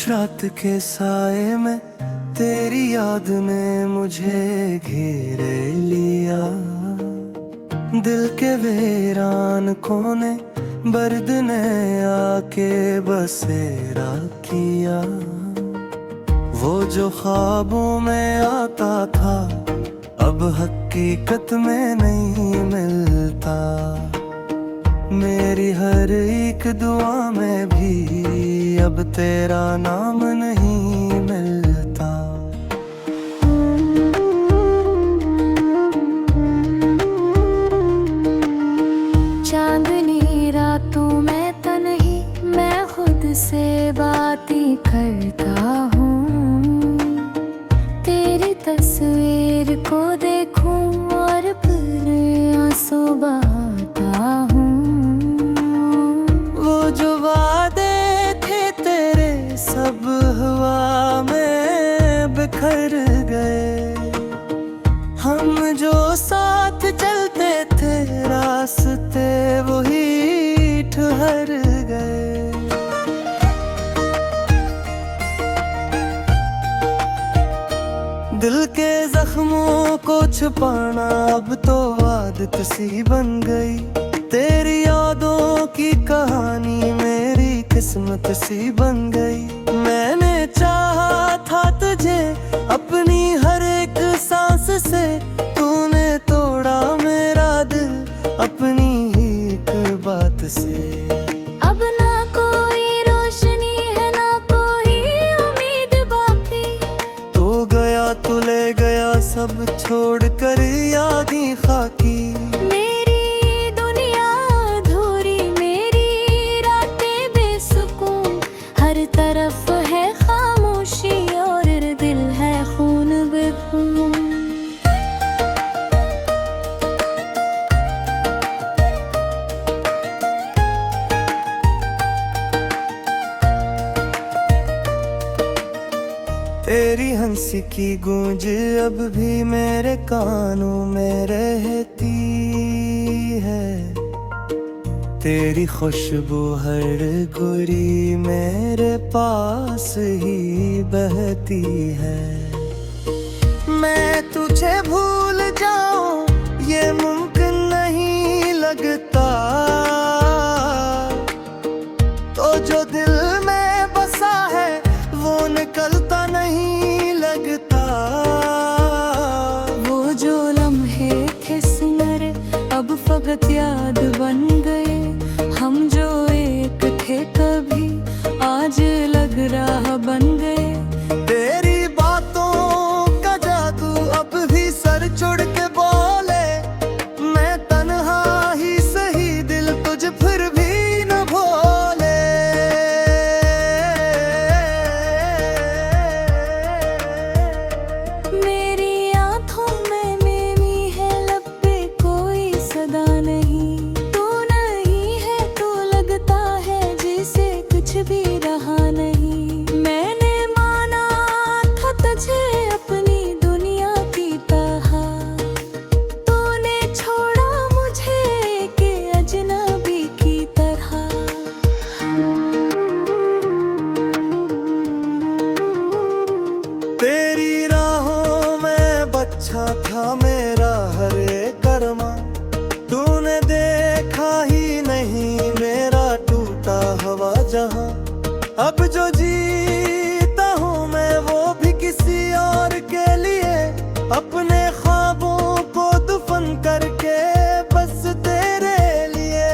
रात के साए में तेरी याद ने मुझे घेरे लिया। दिल के वीरान कोने बर्द ने आके बसेरा किया। वो जो ख्वाबों में आता था अब हकीकत में नहीं मिलता। मेरी हर एक दुआ में भी अब तेरा नाम नहीं मिलता। चांदनी रातों में तन्ही मैं खुद से बातें करता हूँ। तेरी तस्वीर को देखूं और फिर आंसू बहाता हूँ। वो जो वादे थे तेरे सब हवा में बिखर गए। हम जो साथ चलते थे रास्ते वही ठहर गए। दिल के जख्मों को छुपाना अब तो आदत सी बन गई। तेरी यादों की कहानी मेरी किस्मत सी बन गई। मैंने चाहा था तुझे अपनी हर एक सांस से, तूने तोड़ा मेरा दिल अपनी ही एक बात से। अब ना कोई रोशनी है ना कोई उम्मीद बाकी। तो गया तू ले गया सब छोड़ कर यादें खाकी। मेरी दुनिया अधूरी मेरी रातें बेसुकून। हर तरफ है खामोशी और दिल है खून बेखून। तेरी हंसी की गूंज अब भी मेरे कानों में रहती है। तेरी खुशबू हर गोरी मेरे पास ही बहती है। मैं तुझे भूल जाऊं ये मुमकिन नहीं लगता। तो जो दिल में बसा है वो निकलता नहीं लगता। वो जो लम्हे थे सुनहरे अब फकत याद बन गए। हम जो एक थे कभी आज लग रहा बन गए। तेरी बातों का जादू अब भी सर चढ़ के बोले। मैं तन्हा ही सही दिल तुझ फिर भी न भोले। मेरी आंखों में मेरी है लब पे कोई सदा नहीं। तू नहीं है तो लगता है जैसे कुछ भी रहा नहीं। मैंने माना था तुझे अपनी दुनिया की तरह। तूने छोड़ा मुझे के अजनबी की तरह। तेरी राहों में बच्चा था मेरा हर एक अरमा। तूने देखा ही नहीं मेरा टूटा हुआ जहां। अब जो जीता हूँ मैं वो भी किसी और के लिए। अपने ख्वाबों को दफन करके बस तेरे लिए।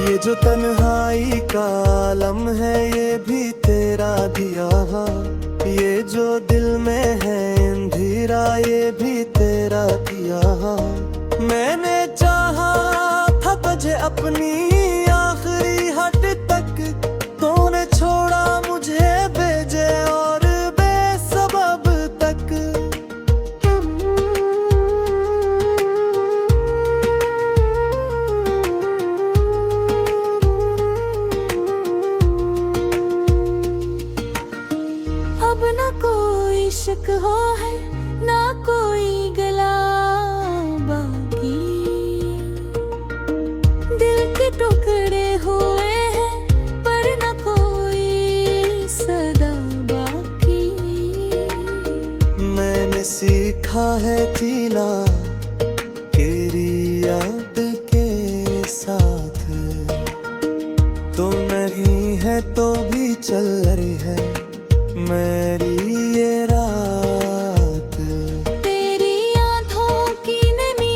ये जो तन्हाई का आलम है ये भी तेरा दिया। ये जो दिल में है अंधेरा ये भी तेरा दिया। मैंने चाहा था तुझे अपनी आखिरी हद तक। तूने छोड़ा मुझे बेजे और बेसबब तक। अब ना कोई शक हो है ना कोई गला बाकी। दिल की रहा है जीना तेरी याद के साथ। तो नहीं है तो भी चल रही है मेरी ये रात। तेरी आँखों की नमी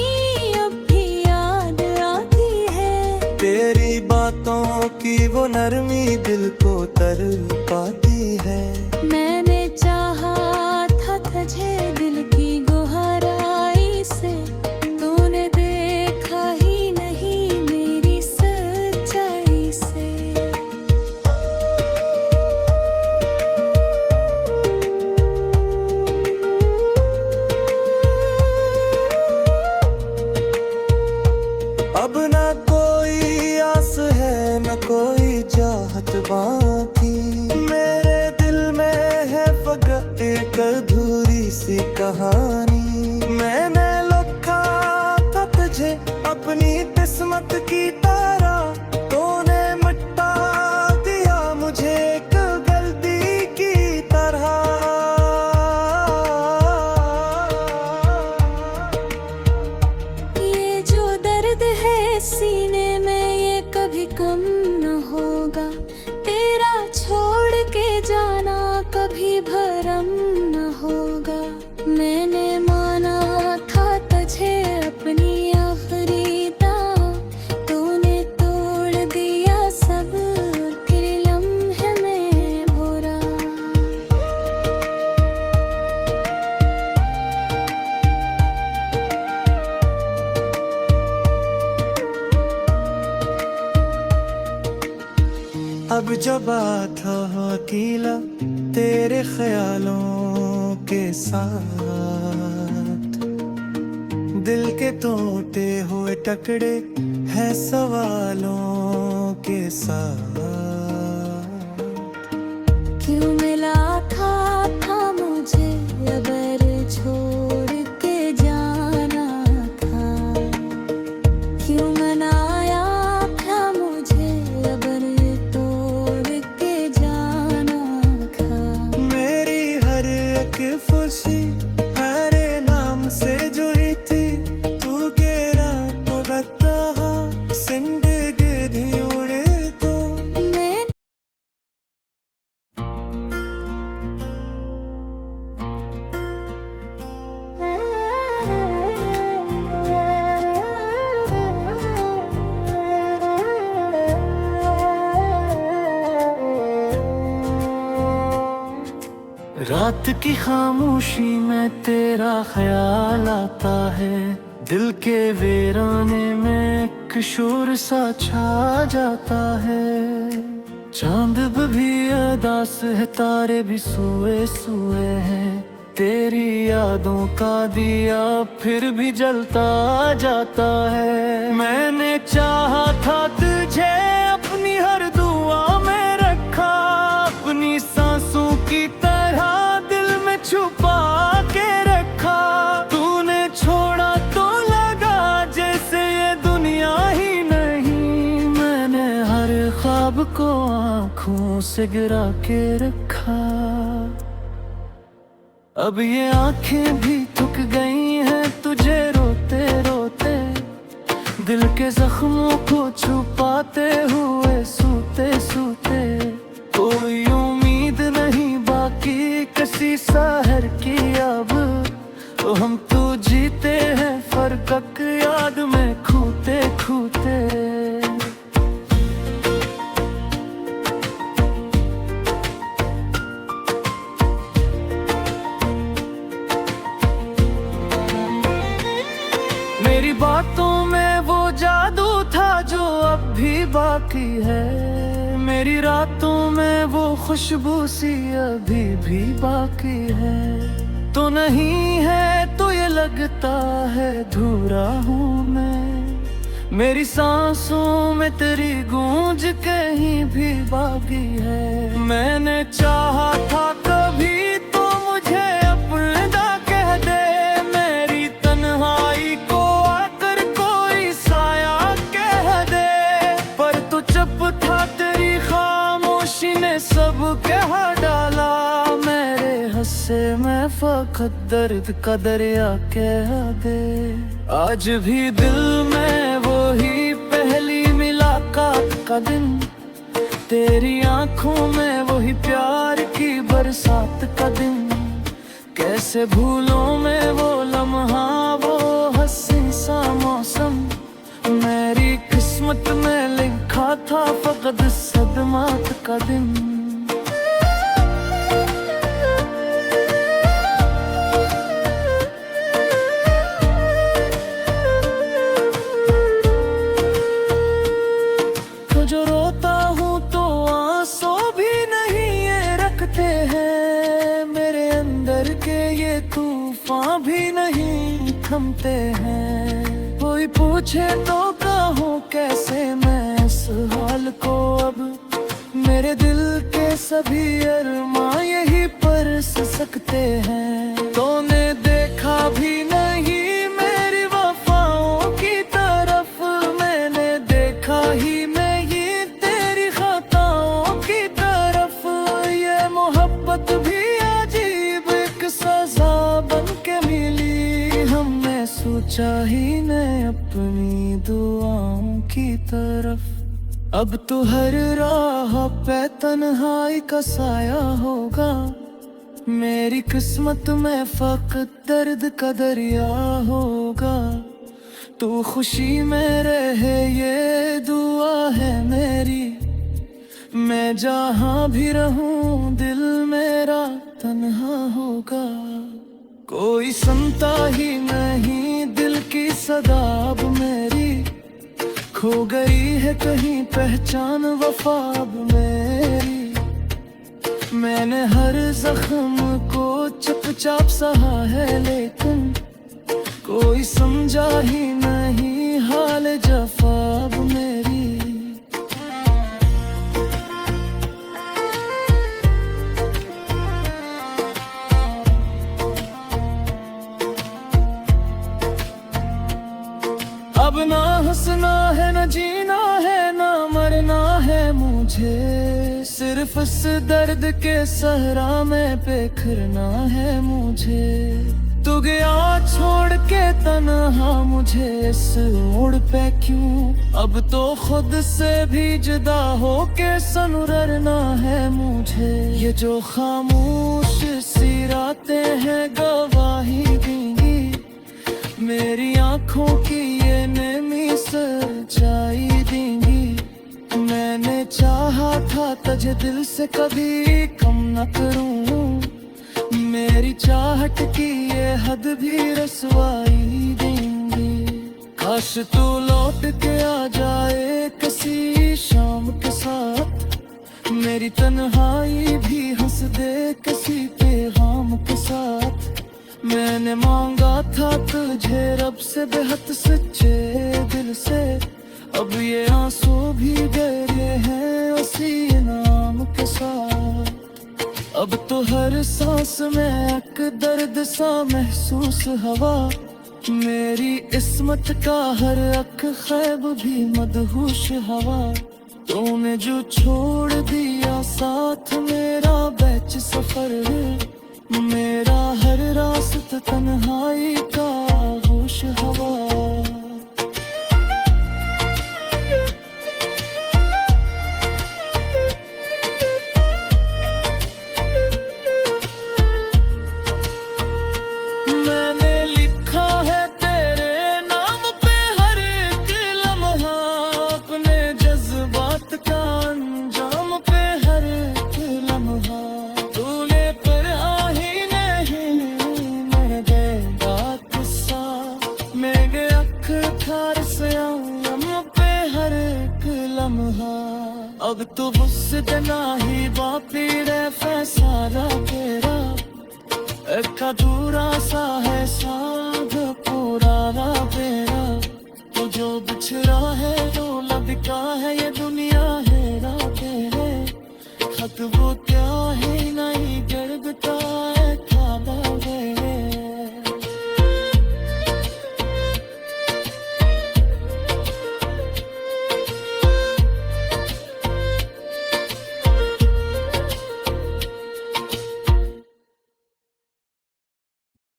अब भी याद आती है। तेरी बातों की वो नरमी दिल को तर पाती है। मैंने चाहा था तुझे दिल की गुहाराई से, तूने देखा ही नहीं मेरी सच्चाई से। अब ना कोई आस है न कोई चाहत बाकी। मेरे दिल में है फकत एक अधूरी सी कहानी। मैंने लिखा था तुझे अपनी किस्मत की तरह, तूने मिटा दिया मुझे एक गलती की तरह। ये जो दर्द है सीने में ये कभी कम न होगा। तेरा छोड़ के जाना कभी भरम न होगा। मैंने माना था तुझे अपनी आखिरी दाव, तूने तोड़ दिया सब फिर लम्हे में भोरा। अब जब आता हूँ अकेला तेरे ख्यालों के साथ, दिल के टूटे हुए टुकड़े हैं सवालों के साथ। क्यों मिला था मुझे अगर छोड़ के जाना था। क्यों मनाया था मुझे अगर तोड़ के जाना था। मेरी हर एक खुशी हरे नाम से जुड़ी थी। तू गेरा तो बता जिंदगी उड़े तो। मैं रात की खामोशी में तेरा ख्याल आता है। दिल के वीराने में एक शोर सा छा जाता है। चांद भी अदास है तारे भी सोए सोए हैं। तेरी यादों का दिया फिर भी जलता जाता है। मैंने चाहा था तुझे अपनी हर दुआ में रखा, अपनी सांसों की तरह दिल में छुपा के रखा। तूने छोड़ा तो लगा जैसे ये दुनिया ही नहीं। मैंने हर ख्वाब को आंखों से गिरा के रखा। अब ये आंखें भी थक गई हैं तुझे रोते रोते। दिल के जख्मों को छुपाते हुए सूते सूते। कोई उम्मीद नहीं बाकी किसी शहर की अब। तो हम तो जीते हैं फरकक याद में खूते खूते। मेरी बातों में वो जादू था जो अब भी बाकी है। मेरी रातों में वो खुशबू सी अभी भी बाकी है। तो नहीं है तो ये लगता है अधूरा हूँ मैं। मेरी सांसों में तेरी गूंज कहीं भी बाकी है। मैंने चाहा था कभी तो मुझे अपना कह दे। मेरी तन्हाई को आकर कोई साया कह दे। पर तो चुप था तेरी खामोशी ने सब कह डाला। मेरे हंसे में फकत दर्द का दरिया कह दे। आज भी दिल में वही पहली मुलाकात का दिन, तेरी आंखों में वही प्यार की बरसात का दिन। कैसे भूलों में वो लम्हा, वो हंसी सा मौसम, मेरी किस्मत में लिखा था फकत सदमात का दिन। तो जो रोता हूँ तो आंसू भी नहीं ये रखते हैं, मेरे अंदर के ये तूफान भी नहीं थमते हैं। कोई पूछे तो कहूँ कैसे मैं इस हाल को अब, मेरे दिल के सभी अरमां यही पर सकते हैं। तूने देखा भी नहीं मेरी वफाओं की तरफ, मैंने देखा ही नहीं तेरी खताओं की तरफ। ये मोहब्बत भी अजीब एक सजा बन के मिली, हमने सोचा ही नहीं अपनी दुआओं की तरफ। अब तो हर राह पे तन्हाई का साया होगा, मेरी किस्मत में फकत दर्द का दरिया होगा। तू खुशी में रहे ये दुआ है मेरी, मैं जहाँ भी रहूं दिल मेरा तन्हा होगा। कोई सुनता ही नहीं दिल की सदा अब मेरी, खो गई है कहीं पहचान वफा अब मेरी। मैंने हर जख्म को चुपचाप सहा है, लेकिन कोई समझा ही नहीं हाल जफा अब मेरी। अब ना हंसना है न जीना है ना मरना है मुझे, सिर्फ इस दर्द के सहरा में बिखरना है मुझे। तू गया छोड़ के तन्हा मुझे इस मोड़ पे क्यों, अब तो खुद से भी जुदा हो के सनुरना है मुझे। ये जो खामोश सी रातें हैं गवाही देंगी, मेरी आंखों की ये नमी सच्चाई देंगी। मैंने चाहा था तुझे दिल से कभी कम न करूं, मेरी चाहत की ये हद भी रसवाई देंगी। काश तू लौट के आ जाए किसी शाम के साथ, मेरी तन्हाई भी हंस दे किसी पैगाम के साथ। मैंने मांगा था तुझे रब से बेहद सच्चे दिल से, अब ये आंसू भी गहरे हैं उसी नाम के साथ। अब तो हर सांस में एक दर्द सा महसूस हवा, मेरी इस्मत का हर अक ख्वाब भी मदहोश हवा। तूने जो छोड़ दिया साथ मेरा बैच सफर, मेरा हर रास्ता तन्हाई का होश हवा। मैंने लिखा है तेरे नाम पे हर एक लम्हा, अपने जज्बात का अंजाम पे हर एक लम्हा। तूने पर ही नहीं मेरे देगा किस्सा, मेरे अख थार से आलम पे हर एक लम्हा। अब तो मुझसे देना ही बापी रे फैसला तेरा, एक अधूरा सा है साध पूरा तेरा। तो जो बिछड़ा है जो लदका है ये दुनिया है राह तेरे, खत वो क्या